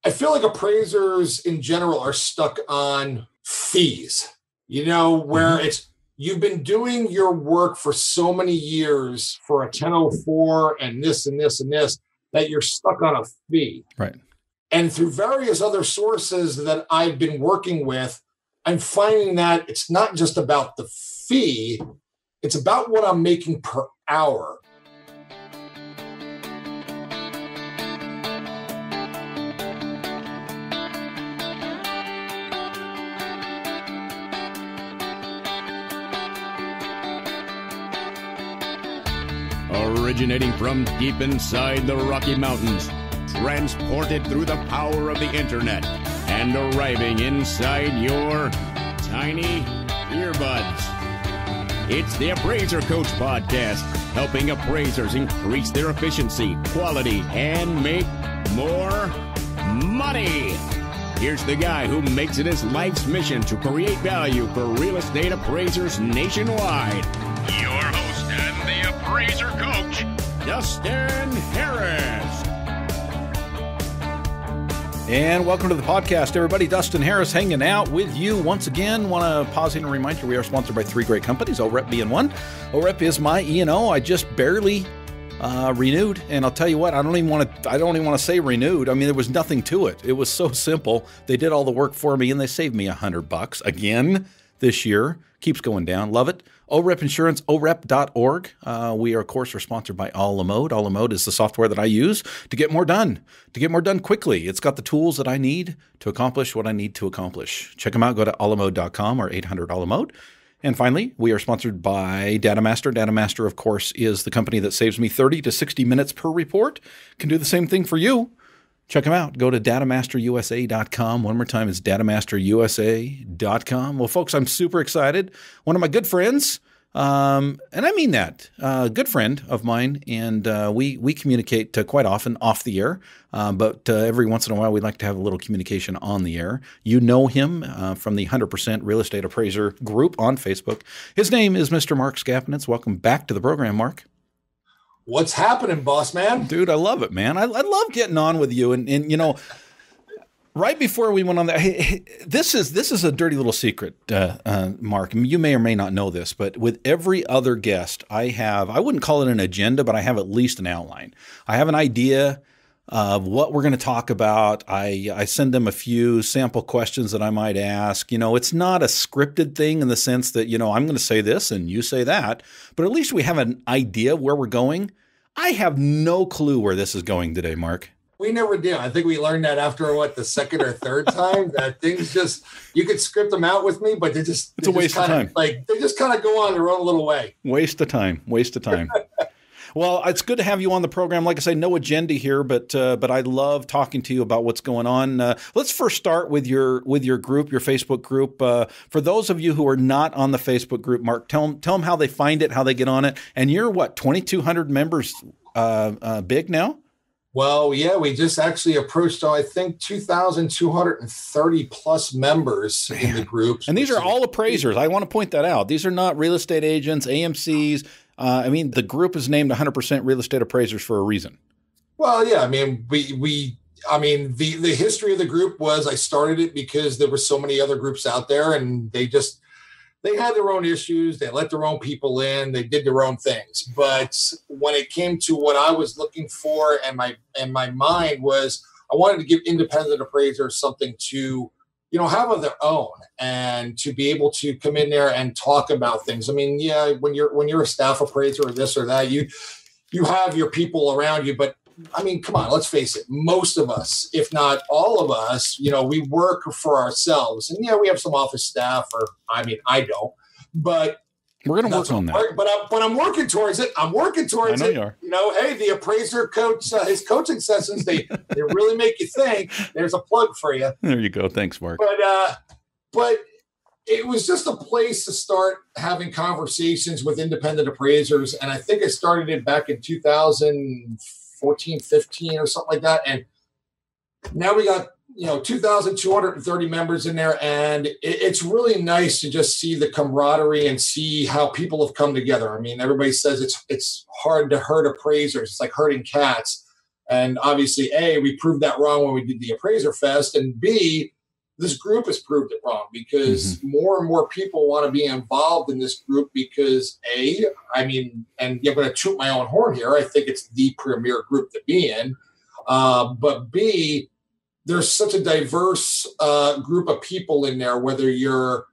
I feel like appraisers in general are stuck on fees, where it's you've been doing your work for so many years for a 1004 and this and this and this that you're stuck on a fee. Right. And through various other sources that I've been working with, I'm finding that it's not just about the fee, it's about what I'm making per hour. Originating from deep inside the Rocky Mountains, transported through the power of the internet, and arriving inside your tiny earbuds. It's the Appraiser Coach Podcast, helping appraisers increase their efficiency, quality, and make more money. Here's the guy who makes it his life's mission to create value for real estate appraisers nationwide. Your host and the Appraiser Coach, Dustin Harris. And welcome to the podcast, everybody. Dustin Harris hanging out with you once again. Want to pause here and remind you we are sponsored by three great companies, OREP being one. OREP is my E&O. I just barely renewed, and I'll tell you what, I don't even want to say renewed. I mean, there was nothing to it. It was so simple. They did all the work for me, and they saved me $100 again this year. Keeps going down. Love it. OREP Insurance, OREP.org. We are, of course, sponsored by A la Mode. A la Mode is the software that I use to get more done quickly. It's got the tools that I need to accomplish what I need to accomplish. Check them out. Go to alamode.com or 800-ALA-MODE. And finally, we are sponsored by DataMaster. DataMaster, of course, is the company that saves me 30 to 60 minutes per report. Can do the same thing for you. Check them out. Go to datamasterusa.com. One more time, it's datamasterusa.com. Well, folks, I'm super excited. One of my good friends, and I mean that, good friend of mine, and we communicate quite often off the air, but every once in a while we'd like to have a little communication on the air. You know him from the 100% Real Estate Appraiser group on Facebook. His name is Mr. Mark Skapinetz. Welcome back to the program, Mark. What's happening, boss man? Dude, I love it, man. I love getting on with you. And you know, right before we went on that, hey, this is a dirty little secret, Mark. You may or may not know this, but with every other guest I wouldn't call it an agenda, but I have at least an outline. I have an idea of what we're going to talk about. I send them a few sample questions that I might ask. You know, it's not a scripted thing in the sense that, you know, I'm going to say this and you say that, but at least we have an idea where we're going. I have no clue where this is going today, Mark. We never did. I think we learned that after the second or third time that things just, you could script them out with me, but it's a waste of time. Like they just kind of go on their own little way. Waste of time. Well, it's good to have you on the program. Like I say, no agenda here, but I love talking to you about what's going on. Let's first start with your group, your Facebook group. For those of you who are not on the Facebook group, Mark, tell them how they find it, how they get on it. And you're what, 2,200 members big now? Well, yeah, we just actually approached, I think, 2,230 plus members in the group. And these are all appraisers. I want to point that out. These are not real estate agents, AMCs. I mean, the group is named 100% Real Estate Appraisers for a reason. Well, yeah, I mean, the history of the group was I started it because there were so many other groups out there, and they had their own issues. They let their own people in. They did their own things. But when it came to what I was looking for, and my mind was, I wanted to give independent appraisers something to, you know, have of their own, and to be able to come in there and talk about things. I mean, yeah, when you're a staff appraiser or this or that, you have your people around you, but I mean, come on, let's face it. Most of us, if not all of us, you know, we work for ourselves, and yeah, we have some office staff, I don't, but we're going to work on that. But I'm working towards it. I know it. You are. You know, hey, the appraiser coach, his coaching sessions, they really make you think. There's a plug for you. There you go. Thanks, Mark. But it was just a place to start having conversations with independent appraisers. And I think I started it back in 2014, 15 or something like that. And now we got, you know, 2,230 members in there. And it's really nice to just see the camaraderie and see how people have come together. I mean, everybody says it's hard to herd appraisers. It's like herding cats. And obviously, A, we proved that wrong when we did the Appraiser Fest, and B, this group has proved it wrong because more and more people want to be involved in this group because A, I mean, and I'm going to toot my own horn here, I think it's the premier group to be in. But B, there's such a diverse group of people in there, whether you're,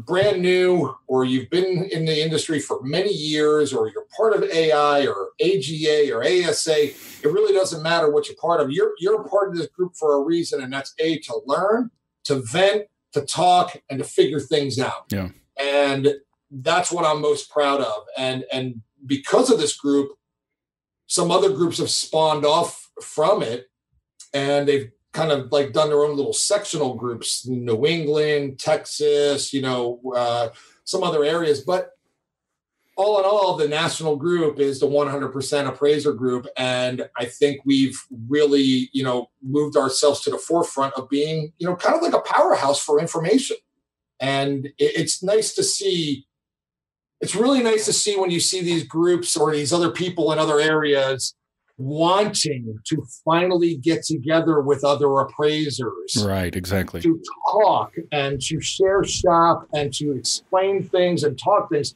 brand new or you've been in the industry for many years or you're part of AI or AGA or ASA. It really doesn't matter what you're part of. You're a part of this group for a reason, and that's A, to learn, to vent, to talk, and to figure things out. Yeah. And that's what I'm most proud of. And because of this group, some other groups have spawned off from it, and they've kind of like done their own little sectional groups, New England, Texas, some other areas. But all in all, the national group is the 100% appraiser group. And I think we've really, moved ourselves to the forefront of being, kind of like a powerhouse for information. And it's nice to see. It's really nice to see when you see these groups or these other people in other areas wanting to finally get together with other appraisers. Right, exactly. To talk and to share shop and to explain things and talk things.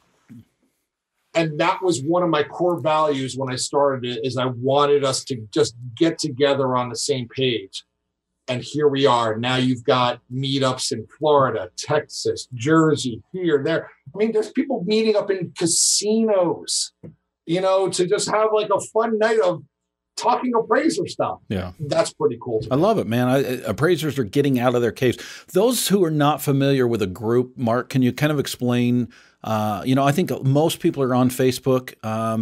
And that was one of my core values when I started it, is I wanted us to just get together on the same page. And here we are. Now you've got meetups in Florida, Texas, Jersey, here, there. I mean, there's people meeting up in casinos, to just have like a fun night of talking appraiser stuff. Yeah. That's pretty cool. I love it, man. Appraisers are getting out of their caves. Those who are not familiar with a group, Mark, can you kind of explain, I think most people are on Facebook,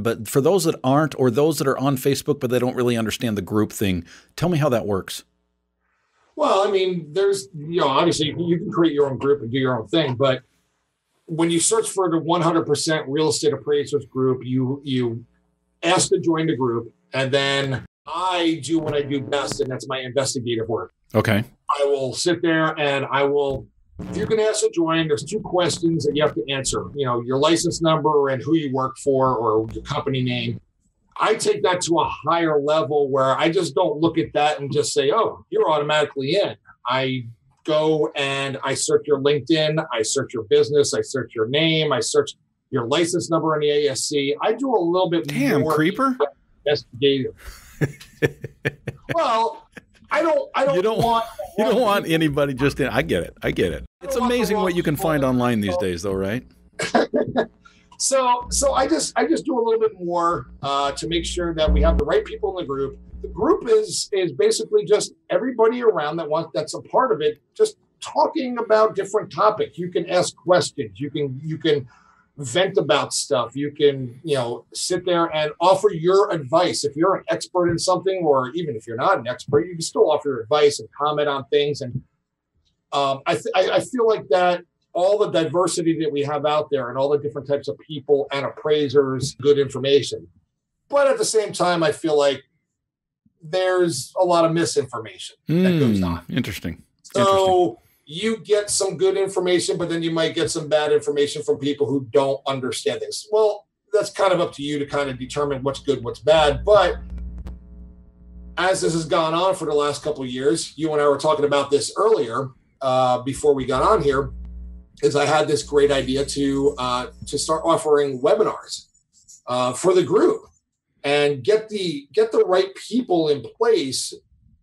but for those that aren't, or those that are on Facebook, but they don't really understand the group thing, tell me how that works. Well, I mean, there's, obviously you can create your own group and do your own thing, but when you search for the 100% real estate appraisers group, you ask to join the group, and then I do what I do best, and that's my investigative work. Okay. I will sit there and if you're going to ask to join, there's 2 questions that you have to answer, your license number and who you work for or your company name. I take that to a higher level where I just don't look at that and just say, oh, you're automatically in. I go and I search your LinkedIn, I search your business, I search your name, I search your license number in the ASC. I do a little bit more creeper investigative. Well, I don't want anybody just in. I get it. It's amazing what you can find online these days, though, right? So I just do a little bit more to make sure that we have the right people in the group. The group is basically just everybody around that's a part of it, just talking about different topics. You can ask questions. You can vent about stuff. You can, sit there and offer your advice. If you're an expert in something, or even if you're not an expert, you can still offer your advice and comment on things. And I feel like that all the diversity that we have out there and all the different types of people and appraisers, good information. But at the same time, I feel like there's a lot of misinformation that goes on. Interesting. So you get some good information, but then you might get some bad information from people who don't understand this. Well, that's kind of up to you to kind of determine what's good, what's bad. But as this has gone on for the last couple of years, you and I were talking about this earlier before we got on here, is I had this great idea to start offering webinars for the group and get the right people in place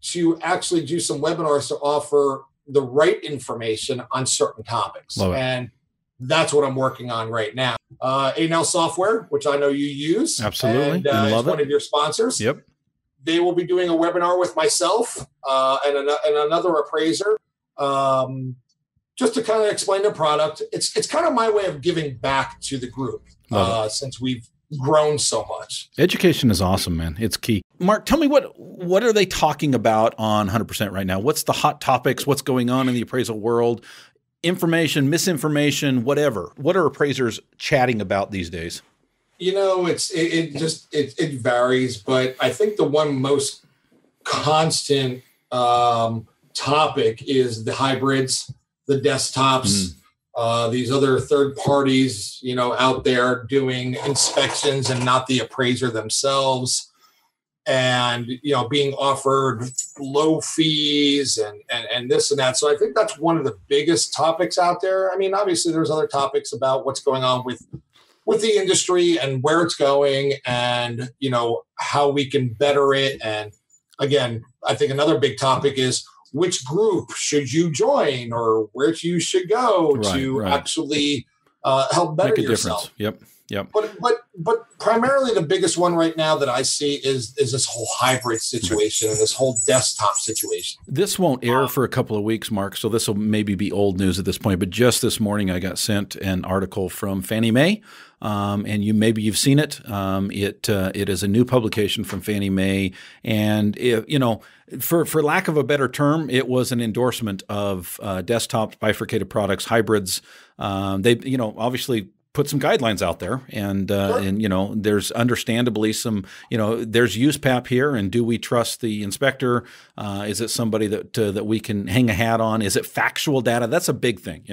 to actually do some webinars to offer the right information on certain topics. And that's what I'm working on right now. A&L Software, which I know you use. Absolutely. And it's one of your sponsors. Yep. They will be doing a webinar with myself and another appraiser, just to kind of explain the product. It's kind of my way of giving back to the group since we've grown so much. Education is awesome, man. It's key. Mark, tell me what are they talking about on 100% right now? What's the hot topics? What's going on in the appraisal world? Information, misinformation, whatever. What are appraisers chatting about these days? It varies, but I think the one most constant topic is the hybrids, the desktops, these other third parties, out there doing inspections and not the appraiser themselves. and, being offered low fees and this and that. So I think that's one of the biggest topics out there. I mean, obviously there's other topics about what's going on with the industry and where it's going and, how we can better it. And again, I think another big topic is which group should you join or where you should go to actually help better yourself. Difference. Yep. But primarily the biggest one right now that I see is this whole hybrid situation and this whole desktop situation. This won't air for a couple of weeks, Mark, so this will maybe be old news at this point. But just this morning, I got sent an article from Fannie Mae, and you've seen it. It is a new publication from Fannie Mae, and for lack of a better term, it was an endorsement of desktops, bifurcated products, hybrids. They obviously put some guidelines out there, and there's understandably some, there's USPAP here, and do we trust the inspector? Is it somebody that we can hang a hat on? Is it factual data? That's a big thing.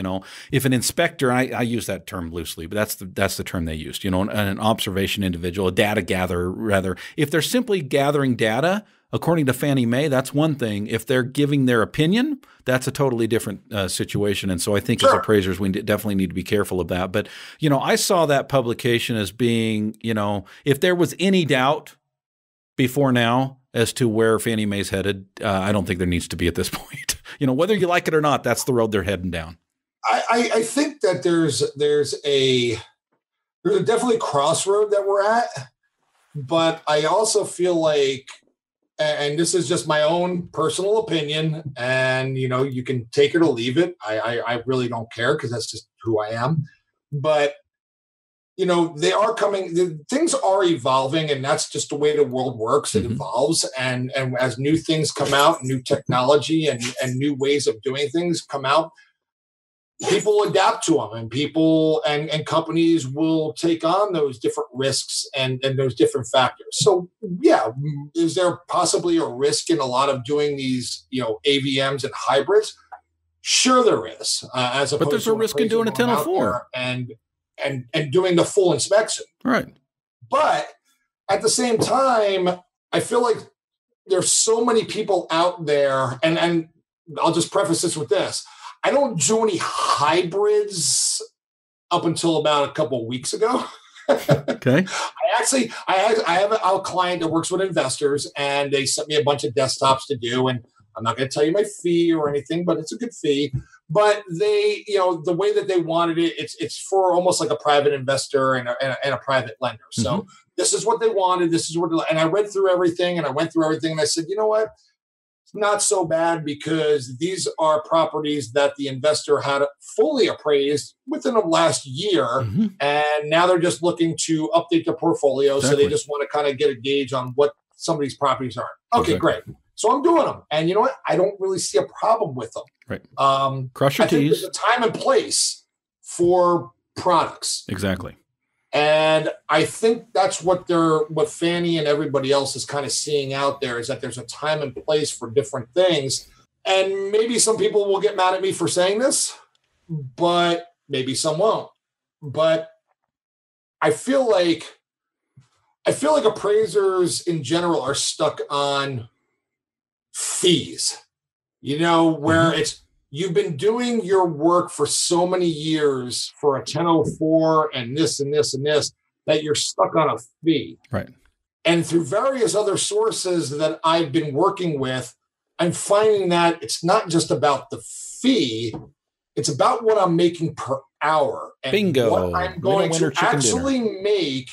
If an inspector, I use that term loosely, but that's the term they used. An observation individual, a data gatherer, rather. If they're simply gathering data, according to Fannie Mae, that's one thing. If they're giving their opinion, that's a totally different situation. And so I think as appraisers, we definitely need to be careful of that. But, I saw that publication as being, if there was any doubt before now as to where Fannie Mae's headed, I don't think there needs to be at this point. Whether you like it or not, that's the road they're heading down. I think that there's a definitely crossroad that we're at, but I also feel like, and this is just my own personal opinion, and, you can take it or leave it. I really don't care because that's just who I am. But, they are coming, things are evolving, and that's just the way the world works. It evolves. And as new things come out, new technology and new ways of doing things come out, people adapt to them, and people and companies will take on those different risks and those different factors. So yeah, is there possibly a risk in a lot of doing these, AVMs and hybrids? Sure, there is. But there's a risk in doing a 1004 and doing the full inspection. Right. But at the same time, I feel like there's so many people out there, and I'll just preface this with this. I don't do any hybrids up until about a couple of weeks ago. Okay. I have a client that works with investors, and they sent me a bunch of desktops to do. And I'm not going to tell you my fee or anything, but it's a good fee. But they, the way that they wanted it, it's for almost like a private investor and a private lender. So this is what they wanted. And I read through everything, and I went through everything, and I said, you know what? Not so bad, because these are properties that the investor had fully appraised within the last year. And now they're just looking to update their portfolio. Exactly. So they just want to kind of get a gauge on what some of these properties are. Okay, great. So I'm doing them. And you know what? I don't really see a problem with them. Right. Crush your I think T's. there's a time and place for products. Exactly. And I think that's what Fannie and everybody else is kind of seeing out there, is that there's a time and place for different things. And maybe some people will get mad at me for saying this, but maybe some won't. But I feel like appraisers in general are stuck on fees, where it's, you've been doing your work for so many years for a 1004 and this and this and this, that you're stuck on a fee. Right. And through various other sources that I've been working with, I'm finding that it's not just about the fee, it's about what I'm making per hour. And bingo. What I'm going to actually make,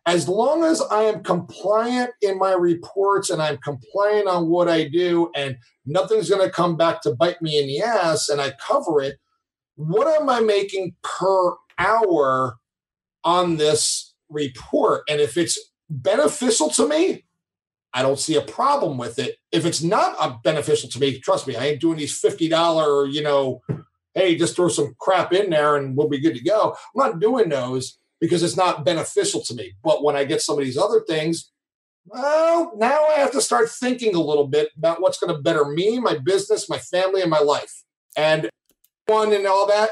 as long as I am compliant in my reports and I'm compliant on what I do, and nothing's going to come back to bite me in the ass, and I cover it. What am I making per hour on this report? And if it's beneficial to me, I don't see a problem with it. If it's not beneficial to me, trust me, I ain't doing these $50, hey, just throw some crap in there and we'll be good to go. I'm not doing those because it's not beneficial to me. But when I get some of these other things, well, now I have to start thinking a little bit about what's going to better me, my business, my family, and my life. And one and all that,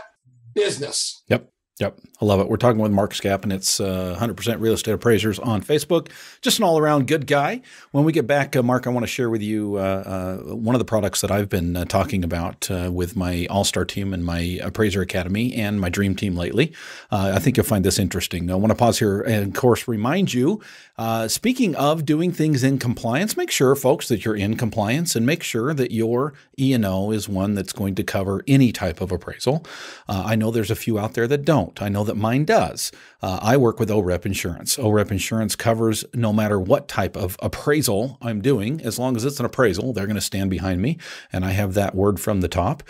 business. Yep. Yep. I love it. We're talking with Mark Skapinetz, 100% Real Estate Appraisers on Facebook. Just an all-around good guy. When we get back, Mark, I want to share with you one of the products that I've been talking about with my All-Star team and my Appraiser Academy and my Dream Team lately. I think you'll find this interesting. I want to pause here and, of course, remind you, speaking of doing things in compliance, make sure, folks, that you're in compliance and make sure that your E&O is one that's going to cover any type of appraisal. I know there's a few out there that don't. I know that mine does. I work with OREP Insurance. OREP Insurance covers no matter what type of appraisal I'm doing. As long as it's an appraisal, they're going to stand behind me, and I have that word from the top.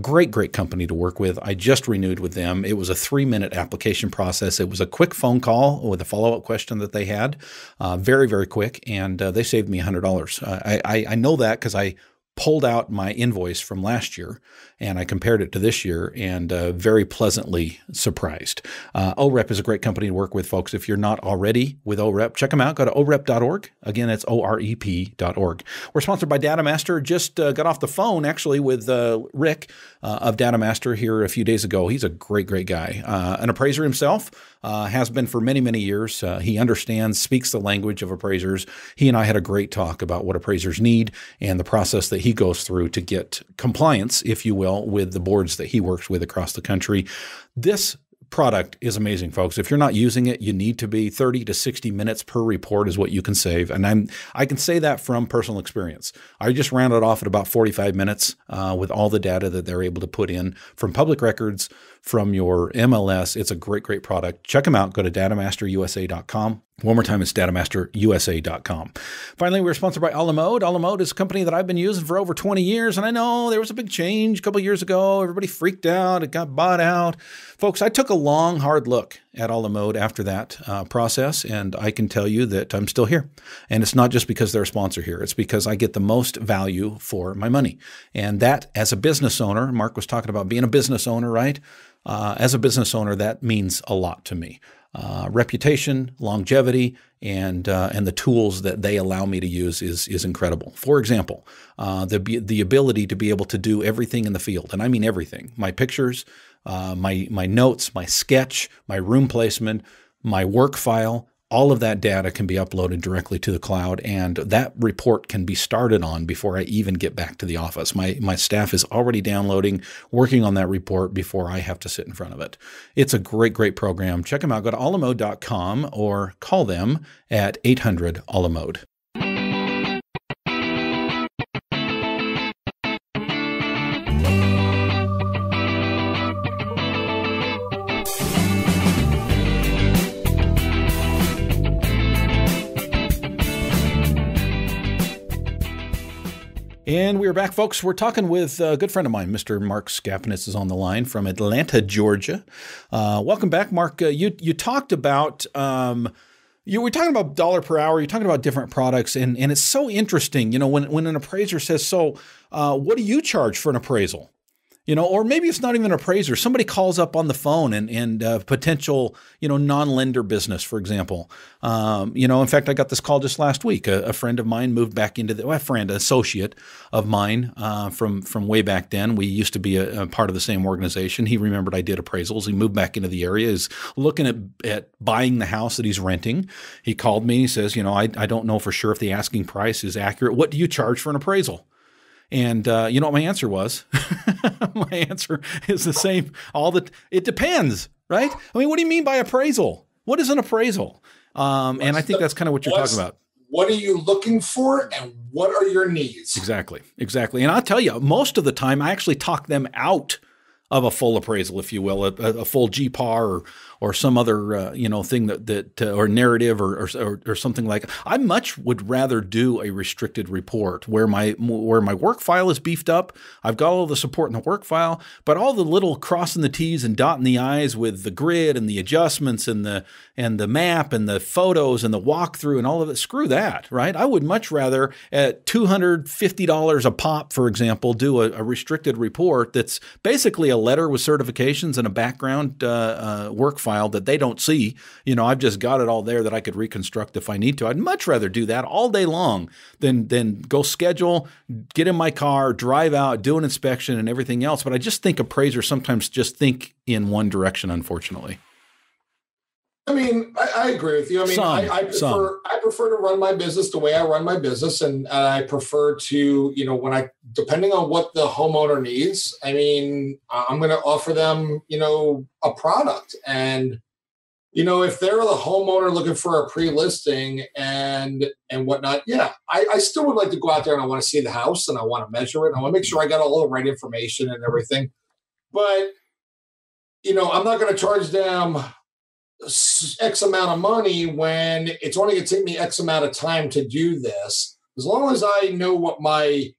Great company to work with. I just renewed with them. It was a 3-minute application process. It was a quick phone call with a follow-up question that they had. Very, very quick, and they saved me $100. I know that because I pulled out my invoice from last year and I compared it to this year, and very pleasantly surprised. OREP is a great company to work with, folks. If you're not already with OREP, check them out. Go to orep.org. Again, it's OREP.org. We're sponsored by DataMaster. Just got off the phone actually with Rick of DataMaster here a few days ago. He's a great guy. An appraiser himself, has been for many, many years. He understands, speaks the language of appraisers. He and I had a great talk about what appraisers need and the process that he goes through to get compliance, if you will, with the boards that he works with across the country. This product is amazing, folks. If you're not using it, you need to be. 30 to 60 minutes per report is what you can save. And I can say that from personal experience. I just rounded off at about 45 minutes with all the data that they're able to put in from public records, from your MLS. It's a great product. Check them out. Go to datamasterusa.com. One more time, it's datamasterusa.com. Finally, we're sponsored by Alamode. Alamode is a company that I've been using for over 20 years, and I know there was a big change a couple of years ago. Everybody freaked out. It got bought out. Folks, I took a long, hard look at Alamode after that process, and I can tell you that I'm still here. And it's not just because they're a sponsor here. It's because I get the most value for my money. And that, as a business owner, Mark was talking about being a business owner, right? As a business owner, that means a lot to me. Reputation, longevity, and the tools that they allow me to use is incredible. For example, the ability to be able to do everything in the field, and I mean everything: my pictures, my notes, my sketch, my room placement, my work file. All of that data can be uploaded directly to the cloud, and that report can be started on before I even get back to the office. My staff is already downloading, working on that report before I have to sit in front of it. It's a great program. Check them out. Go to alamode.com or call them at 800-ALAMODE. And we are back, folks. We're talking with a good friend of mine, Mr. Mark Skapinetz is on the line from Atlanta, Georgia. Welcome back, Mark. You talked about, you were talking about dollar per hour. You're talking about different products, and it's so interesting. You know, when an appraiser says, so what do you charge for an appraisal? You know, or maybe it's not even an appraiser. Somebody calls up on the phone and potential, non-lender business, for example. In fact, I got this call just last week. A friend of mine moved back into associate of mine from way back then. We used to be a part of the same organization. He remembered I did appraisals. He moved back into the area. He's looking at buying the house that he's renting. He called me. He says, I don't know for sure if the asking price is accurate. What do you charge for an appraisal? And you know what my answer was? My answer is the same. It depends, right? I mean, what do you mean by appraisal? What is an appraisal? And I think that's kind of what you're talking about. What are you looking for, and what are your needs? Exactly. And I'll tell you, most of the time, I actually talk them out of a full appraisal, if you will, a full GPAR or some other thing that or narrative or something like. I much would rather do a restricted report where my work file is beefed up. I've got all the support in the work file, but all the little crossing the T's and dotting the I's with the grid and the adjustments and the map and the photos and the walkthrough and all of it. Screw that, right? I would much rather at $250 a pop, for example, do a restricted report that's basically a a letter with certifications and a background work file that they don't see. I've just got it all there that I could reconstruct if I need to. I'd much rather do that all day long than go schedule, get in my car, drive out, do an inspection and everything else. But I just think appraisers sometimes just think in one direction, unfortunately. I mean, I agree with you. I mean, I prefer to run my business the way I run my business. And I prefer to, depending on what the homeowner needs, I mean, I'm going to offer them, a product. And, if they're the homeowner looking for a pre-listing and whatnot, yeah, I still would like to go out there and I want to see the house and I want to measure it. And I want to make sure I got all the right information and everything. But, I'm not going to charge them X amount of money when it's only going to take me X amount of time to do this. As long as I know what my,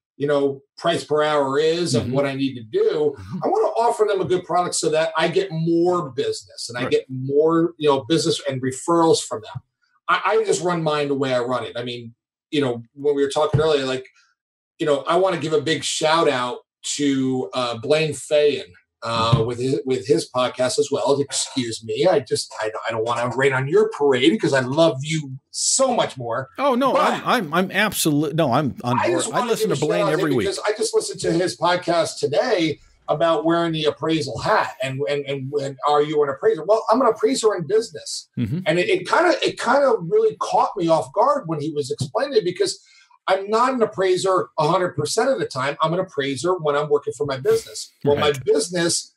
price per hour is and what I need to do, I want to offer them a good product so that I get more business and I get more, business and referrals from them. I just run mine the way I run it. I mean, when we were talking earlier, I want to give a big shout out to Blaine Fayen. With his podcast as well. Excuse me. I don't want to rain on your parade because I love you so much more. Oh no, I'm absolutely no. I'm on board. I listen to Blaine every week because I just listened to his podcast today about wearing the appraisal hat and are you an appraiser? Well, I'm an appraiser in business, and it kind of really caught me off guard when he was explaining it because I'm not an appraiser 100% of the time. I'm an appraiser when I'm working for my business. Well, my business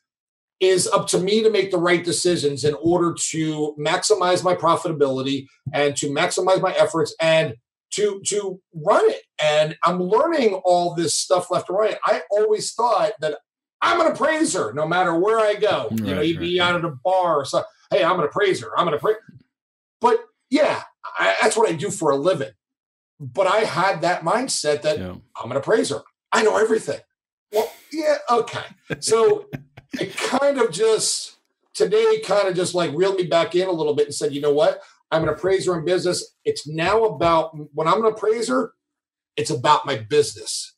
is up to me to make the right decisions in order to maximize my profitability and to maximize my efforts and to run it. And I'm learning all this stuff left and right. I always thought that I'm an appraiser no matter where I go. You'd be out at a bar or something. Hey, I'm an appraiser. I'm an appraiser. But yeah, that's what I do for a living. But I had that mindset that I'm an appraiser. I know everything. Well, yeah, okay. So it kind of just reeled me back in a little bit and said, you know what? I'm an appraiser in business. It's now about, when I'm an appraiser, it's about my business.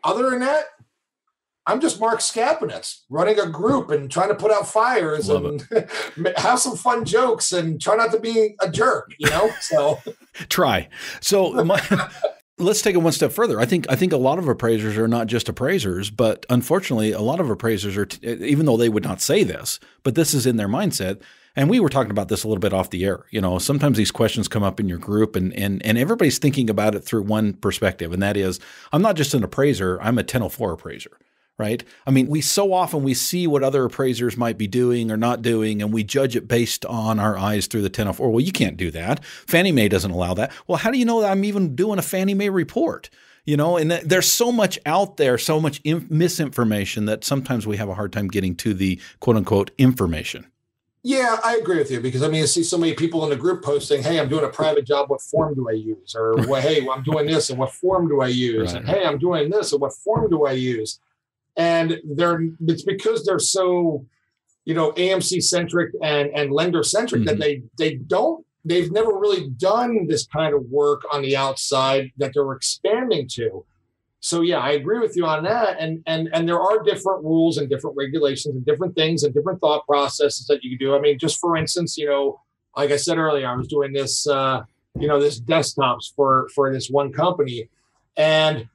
Other than that, I'm just Mark Skapinetz running a group and trying to put out fires and have some fun jokes and try not to be a jerk, So try. So let's take it one step further. I think a lot of appraisers are not just appraisers, but unfortunately, a lot of appraisers are, even though they would not say this, but this is in their mindset. And we were talking about this a little bit off the air. Sometimes these questions come up in your group and everybody's thinking about it through one perspective. And that is, I'm not just an appraiser, I'm a 1004 appraiser. Right? I mean, we see what other appraisers might be doing or not doing, and we judge it based on our eyes through the 1004. Well, you can't do that. Fannie Mae doesn't allow that. Well, how do you know that I'm even doing a Fannie Mae report? And there's so much out there, so much misinformation that sometimes we have a hard time getting to the quote unquote information. Yeah, I agree with you because I see so many people in the group posting, hey, I'm doing a private job. What form do I use? Or, well, hey, I'm doing this and what form do I use? Right. And hey, I'm doing this and what form do I use? And it's because they're so, AMC centric and lender centric that they've never really done this kind of work on the outside that they're expanding to. So yeah, I agree with you on that. And there are different rules and different regulations and different things and different thought processes that you can do. I mean, just for instance, like I said earlier, I was doing this, this desktops for this one company, and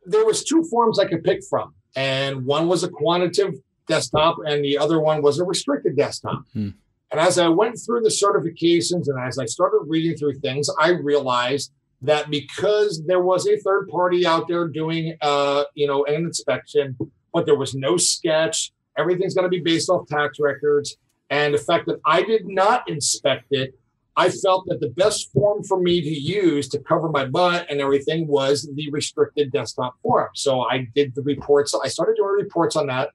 there was two forms I could pick from, and one was a quantitative desktop and the other one was a restricted desktop. And as I went through the certifications and as I started reading through things, I realized that because there was a third party out there doing, an inspection, but there was no sketch, everything's going to be based off tax records, and the fact that I did not inspect it, I felt that the best form for me to use to cover my butt and everything was the restricted desktop form. So I did the reports. I started doing reports on that,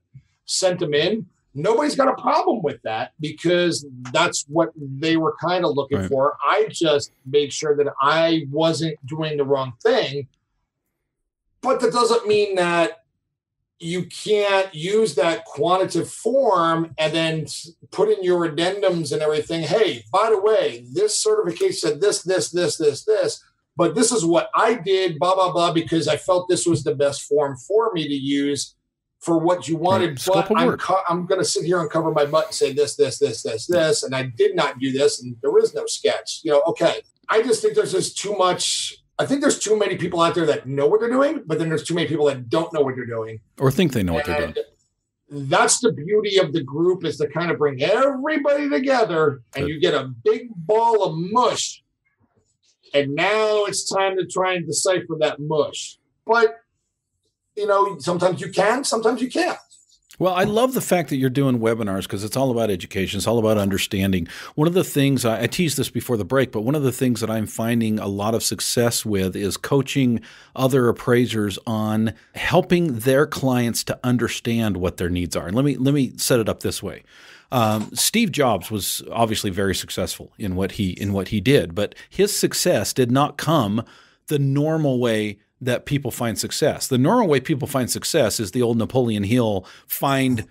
sent them in. Nobody's got a problem with that because that's what they were kind of looking for. I just made sure that I wasn't doing the wrong thing. But that doesn't mean that you can't use that quantitative form and then put in your addendums and everything. Hey, by the way, this certification said this, but this is what I did, blah, blah, blah, because I felt this was the best form for me to use. for what you wanted, Scope but of work. I'm going to sit here and cover my butt and say this, and I did not do this, and there is no sketch. Okay. I just think there's just too much. I think there's too many people out there that know what they're doing, but then there's too many people that don't know what they're doing. Or think they know what they're doing. That's the beauty of the group, is to kind of bring everybody together, and you get a big ball of mush. And now it's time to try and decipher that mush. But, sometimes you can, sometimes you can't. Well, I love the fact that you're doing webinars, because it's all about education. It's all about understanding. One of the things, I teased this before the break, but one of the things that I'm finding a lot of success with is coaching other appraisers on helping their clients to understand what their needs are. And let me set it up this way. Steve Jobs was obviously very successful in what he did, but his success did not come the normal way that people find success. The normal way people find success is the old Napoleon Hill, find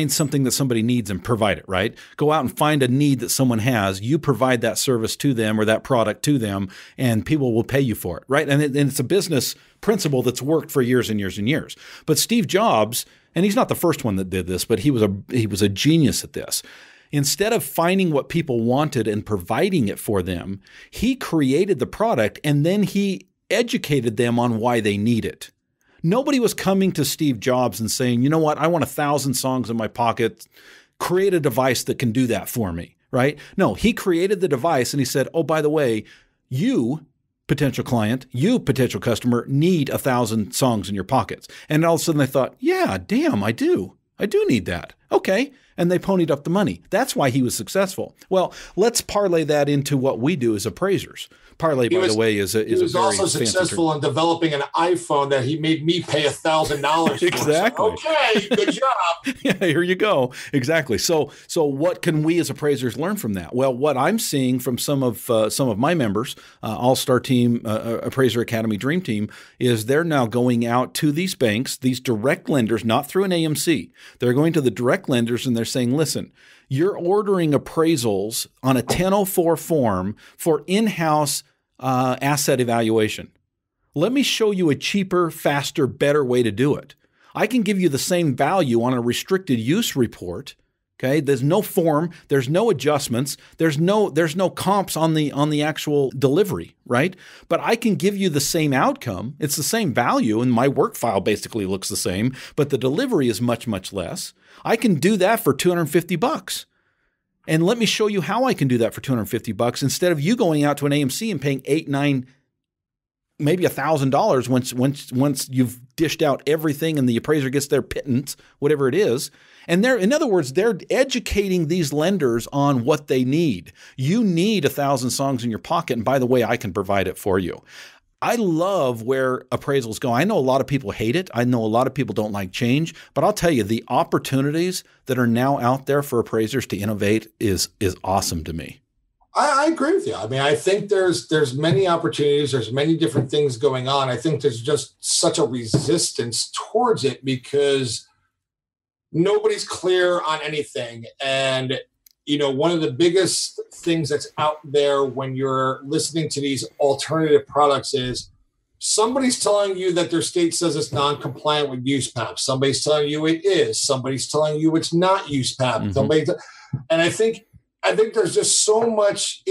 something that somebody needs and provide it, right? Go out and find a need that someone has. You provide that service to them or that product to them, and people will pay you for it, right? And it's a business principle that's worked for years and years and years. But Steve Jobs, and he's not the first one that did this, but he was a genius at this. Instead of finding what people wanted and providing it for them, he created the product, and then he educated them on why they need it. Nobody was coming to Steve Jobs and saying, you know what, I want 1,000 songs in my pocket. Create a device that can do that for me, right? No, he created the device and he said, oh, by the way, you, potential client, you, potential customer, need 1,000 songs in your pockets. And all of a sudden they thought, yeah, damn, I do need that. Okay. And they ponied up the money. That's why he was successful. Well, let's parlay that into what we do as appraisers. Parlay, by the way, is a very He was also successful in developing an iPhone that he made me pay $1,000 for. Exactly. So, okay, good job. Yeah, here you go. Exactly. So what can we as appraisers learn from that? Well, what I'm seeing from some of my members, All-Star Team, Appraiser Academy Dream Team, is they're now going out to these banks, these direct lenders, not through an AMC. They're going to the direct lenders and they're saying, listen, you're ordering appraisals on a 1004 form for in-house asset evaluation. Let me show you a cheaper, faster, better way to do it. I can give you the same value on a restricted use report. Okay, there's no form, there's no adjustments, there's no comps on the actual delivery, right? But I can give you the same outcome. It's the same value, and my work file basically looks the same, but the delivery is much, much less. I can do that for $250. And let me show you how I can do that for $250 instead of you going out to an AMC and paying $8, $9, maybe $1,000 once you've dished out everything and the appraiser gets their pittance, whatever it is. And in other words, they're educating these lenders on what they need. You need 1,000 songs in your pocket, and by the way, I can provide it for you. I love where appraisals go. I know a lot of people hate it. I know a lot of people don't like change, but I'll tell you, the opportunities that are now out there for appraisers to innovate is awesome to me. I agree with you. I mean, I think there's many opportunities. There's many different things going on. I think there's just such a resistance towards it because nobody's clear on anything. And one of the biggest things that's out there when you're listening to these alternative products is somebody's telling you that their state says it's non-compliant with USPAP. Somebody's telling you it is. Somebody's telling you it's not USPAP. Mm-hmm. And I think there's just so much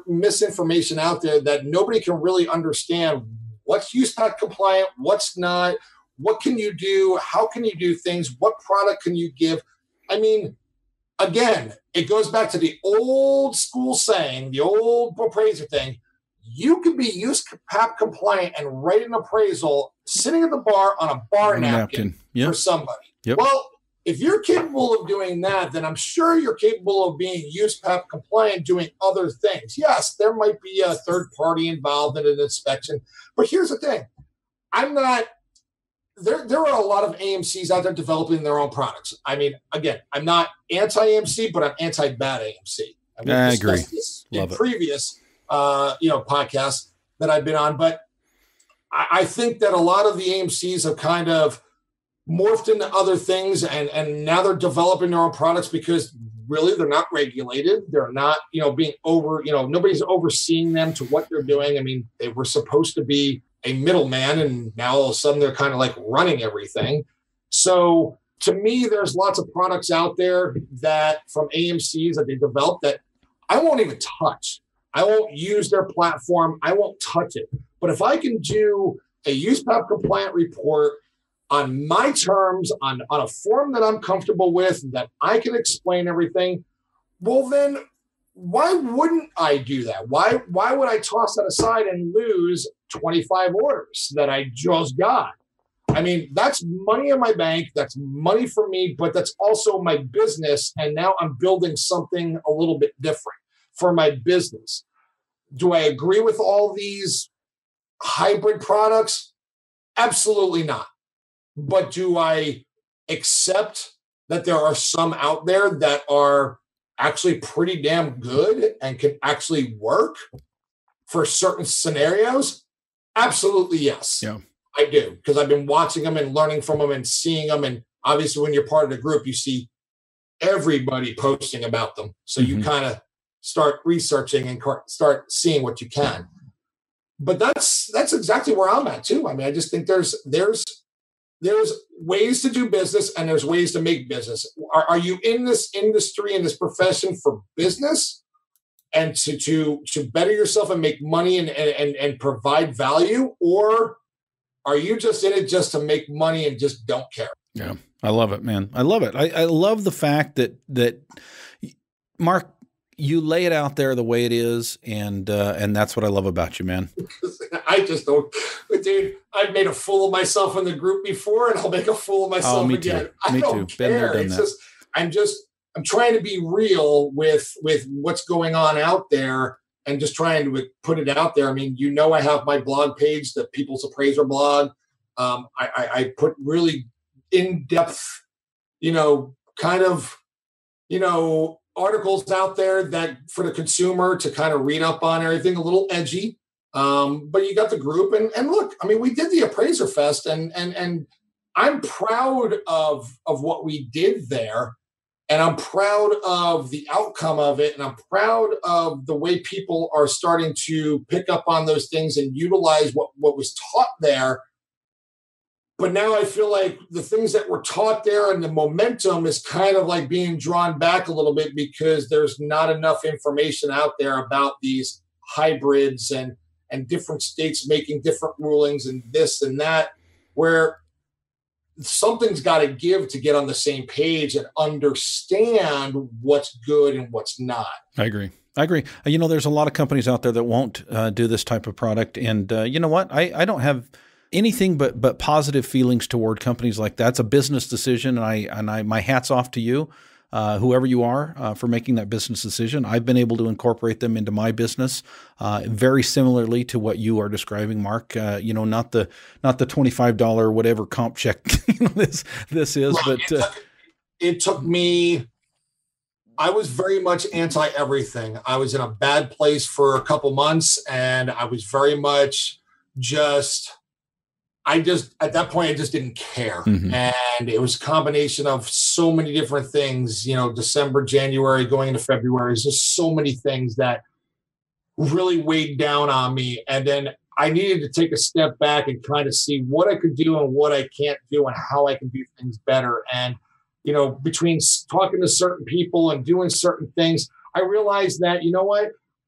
misinformation out there that nobody can really understand what's USPAP compliant, what's not, what can you do, how can you do things, what product can you give. I mean, again, it goes back to the old school saying, the old appraiser thing. You can be USPAP compliant and write an appraisal sitting at the bar on a bar napkin. Yep. For somebody. Yep. Well, if you're capable of doing that, then I'm sure you're capable of being USPAP compliant doing other things. Yes, there might be a third party involved in an inspection. But here's the thing. There are a lot of AMCs out there developing their own products. I mean, again, I'm not anti-AMC, but I'm anti-bad AMC. I agree. This in previous, podcasts that I've been on. But I think that a lot of the AMCs have kind of morphed into other things, and now they're developing their own products because really they're not regulated. They're not, being nobody's overseeing them to what they're doing. I mean, they were supposed to be a middleman, and now all of a sudden they're kind of like running everything. So to me, there's lots of products out there that from AMCs that they developed that I won't even touch. I won't use their platform. I won't touch it. But if I can do a USPAP compliant report on my terms, on a form that I'm comfortable with, that I can explain everything, well, then why wouldn't I do that? Why would I toss that aside and lose 25 orders that I just got? I mean, that's money in my bank. That's money for me, but that's also my business. And now I'm building something a little bit different for my business. Do I agree with all these hybrid products? Absolutely not. But do I accept that there are some out there that are actually pretty damn good and can actually work for certain scenarios? Absolutely, yes. Yeah. I do, because I've been watching them and learning from them and seeing them. And obviously, when you're part of the group, you see everybody posting about them. So you kind of start researching and start seeing what you can. But that's exactly where I'm at too. I mean, I just think there's ways to do business and there's ways to make business. Are you in this industry, in this profession for business and to better yourself and make money and provide value, or are you just in it just to make money and just don't care? Yeah, I love it, man. I love it. I love the fact that Mark, you lay it out there the way it is, and that's what I love about you, man. I just don't, dude. I've made a fool of myself in the group before, and I'll make a fool of myself again. Me don't too. care. Been there, done It's that. just, I'm trying to be real with what's going on out there, and just trying to put it out there. I mean, I have my blog page, the People's Appraiser blog. I put really in-depth, kind of, articles out there that for the consumer to kind of read up on everything, a little edgy. But you got the group and look, I mean, we did the Appraiser Fest and I'm proud of what we did there. And I'm proud of the outcome of it. And I'm proud of the way people are starting to pick up on those things and utilize what was taught there. But now I feel like the things that were taught there and the momentum is kind of like being drawn back a little bit because there's not enough information out there about these hybrids and different states making different rulings and this and that, where something's got to give to get on the same page and understand what's good and what's not. I agree. There's a lot of companies out there that won't do this type of product. And you know what? I don't have anything but positive feelings toward companies like that. It's a business decision. And my hat's off to you, whoever you are, for making that business decision. I've been able to incorporate them into my business very similarly to what you are describing, Mark. Not the $25 whatever comp check this is, right. But it took me. I was very much anti everything. I was in a bad place for a couple months, and I was very much at that point, I just didn't care. Mm-hmm. And it was a combination of so many different things, December, January, going into February. There's just so many things that really weighed down on me. And then I needed to take a step back and kind of see what I could do and what I can't do and how I can do things better. And, between talking to certain people and doing certain things, I realized that,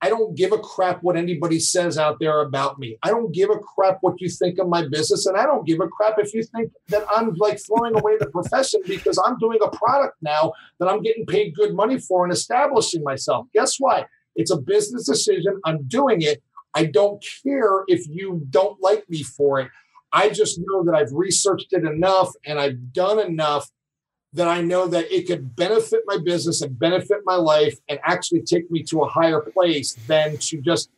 I don't give a crap what anybody says out there about me. I don't give a crap what you think of my business. And I don't give a crap if you think that I'm like throwing away the profession because I'm doing a product now that I'm getting paid good money for and establishing myself. Guess what? It's a business decision. I'm doing it. I don't care if you don't like me for it. I just know that I've researched it enough and I've done enough that I know that it could benefit my business and benefit my life and actually take me to a higher place than to just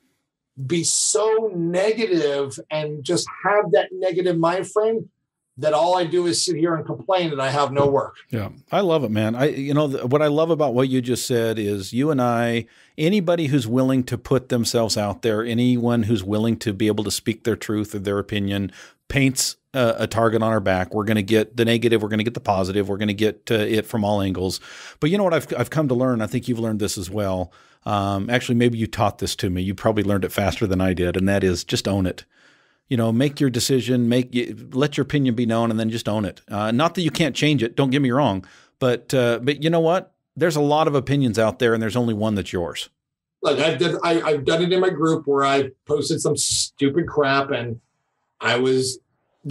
be so negative and just have that negative mind frame that all I do is sit here and complain that I have no work. Yeah, I love it, man. What I love about what you just said is you and I, anybody who's willing to put themselves out there, anyone who's willing to be able to speak their truth or their opinion, paints a target on our back. We're going to get the negative. We're going to get the positive. We're going to get it from all angles. But you know what I've come to learn? I think you've learned this as well. Actually, maybe you taught this to me. You probably learned it faster than I did, and that is just own it. make your decision, let your opinion be known, and then just own it. Not that you can't change it. Don't get me wrong, but you know what? There's a lot of opinions out there, and there's only one that's yours. Look, I've done it in my group where I posted some stupid crap, and I was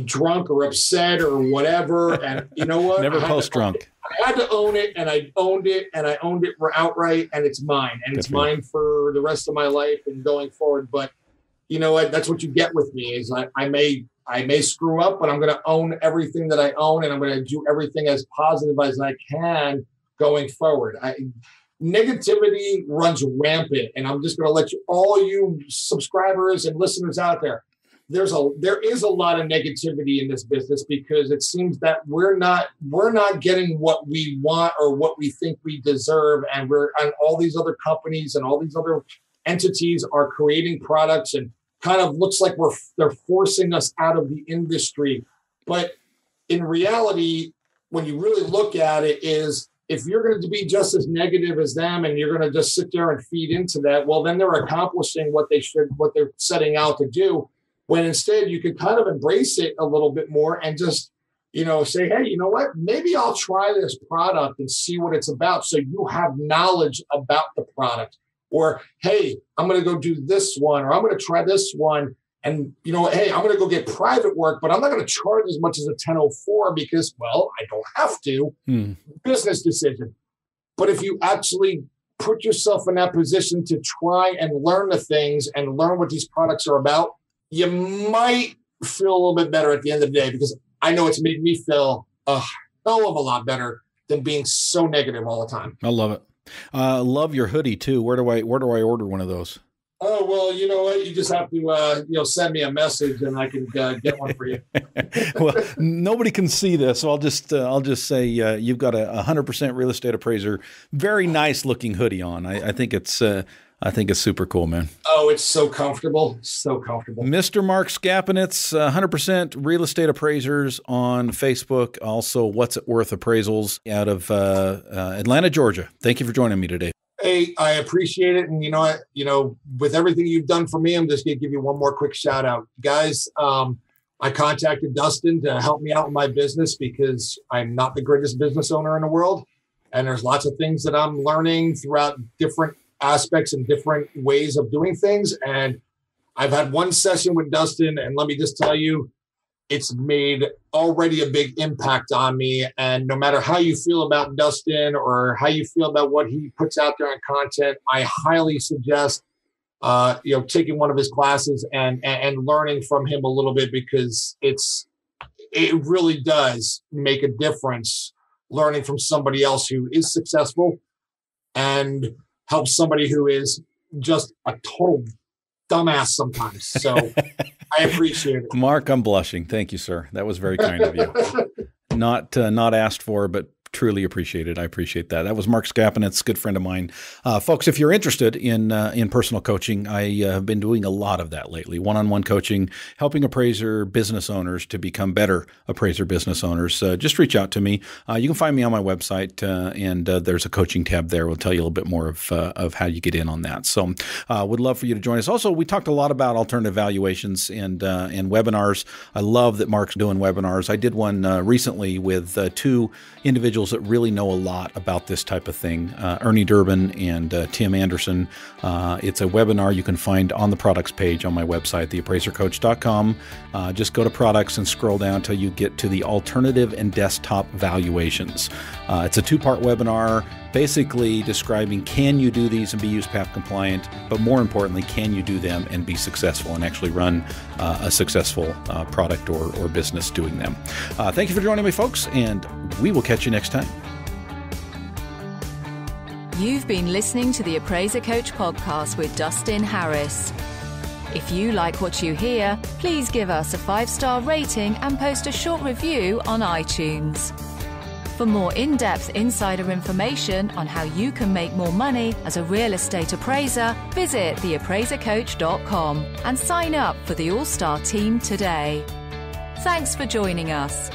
drunk or upset or whatever. And you know what? Never post drunk. I had to own it, and I owned it, outright, and it's mine, and it's mine for the rest of my life and going forward. But you know what? That's what you get with me is I may screw up, but I'm going to own everything that I own, and I'm going to do everything as positive as I can going forward. Negativity runs rampant, and I'm just going to let all you subscribers and listeners out there. There is a lot of negativity in this business because it seems that we're not getting what we want or what we think we deserve, and all these other companies and all these other entities are creating products and kind of looks like they're forcing us out of the industry. But in reality, when you really look at it, is if you're going to be just as negative as them and you're going to just sit there and feed into that, well, then they're accomplishing what they're setting out to do. When instead you could kind of embrace it a little bit more and just, say, hey, you know what? Maybe I'll try this product and see what it's about. So you have knowledge about the product. Or, hey, I'm going to go do this one, or I'm going to try this one. And, hey, I'm going to go get private work, but I'm not going to charge as much as a 1004 because, well, I don't have to. Business decision. But if you actually put yourself in that position to try and learn the things and learn what these products are about, you might feel a little bit better at the end of the day, because I know it's made me feel a hell of a lot better than being so negative all the time. I love it. Love your hoodie too. Where do I order one of those? Oh, well, you know what? You just have to, send me a message and I can get one for you. Well, nobody can see this, so I'll just say you've got a 100% real estate appraiser, very nice looking hoodie on. I think it's super cool, man. Oh, it's so comfortable. So comfortable. Mr. Mark Skapinetz, 100% real estate appraisers on Facebook. Also, What's It Worth Appraisals out of Atlanta, Georgia. Thank you for joining me today. Hey, I appreciate it. And with everything you've done for me, I'm just going to give you one more quick shout out. Guys, I contacted Dustin to help me out in my business because I'm not the greatest business owner in the world. And there's lots of things that I'm learning throughout different aspects and different ways of doing things. And I've had one session with Dustin, and let me just tell you, it's made already a big impact on me. And no matter how you feel about Dustin or how you feel about what he puts out there in content, I highly suggest, taking one of his classes and learning from him a little bit, because it really does make a difference learning from somebody else who is successful and help somebody who is just a total dumbass sometimes. So I appreciate it. Mark, I'm blushing. Thank you, sir. That was very kind of you. Not asked for, but truly appreciated. I appreciate that. That was Mark Skapinetz, good friend of mine. Folks, if you're interested in personal coaching, I have been doing a lot of that lately. One-on-one coaching, helping appraiser business owners to become better appraiser business owners. Just reach out to me. You can find me on my website, and there's a coaching tab there. We'll tell you a little bit more of how you get in on that. So would love for you to join us. Also, we talked a lot about alternative valuations and webinars. I love that Mark's doing webinars. I did one recently with two individuals that really know a lot about this type of thing, Ernie Durbin and Tim Anderson. It's a webinar you can find on the products page on my website, theappraisercoach.com. Just go to products and scroll down till you get to the alternative and desktop valuations. It's a two-part webinar basically describing, can you do these and be USPAP compliant, but more importantly, can you do them and be successful and actually run a successful product or business doing them. Thank you for joining me, folks, and we will catch you next time. You've been listening to the Appraiser Coach podcast with Dustin Harris. If you like what you hear, please give us a 5-star rating and post a short review on iTunes. For more in-depth insider information on how you can make more money as a real estate appraiser, visit theappraisercoach.com and sign up for the All-Star team today. Thanks for joining us.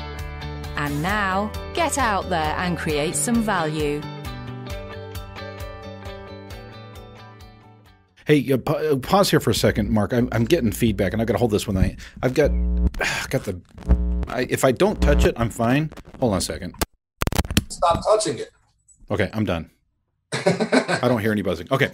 And now, get out there and create some value. Hey, pause here for a second, Mark. I'm getting feedback, and I've got to hold this one. I've got the. If I don't touch it, I'm fine. Hold on a second. Stop touching it. Okay, I'm done. I don't hear any buzzing. Okay.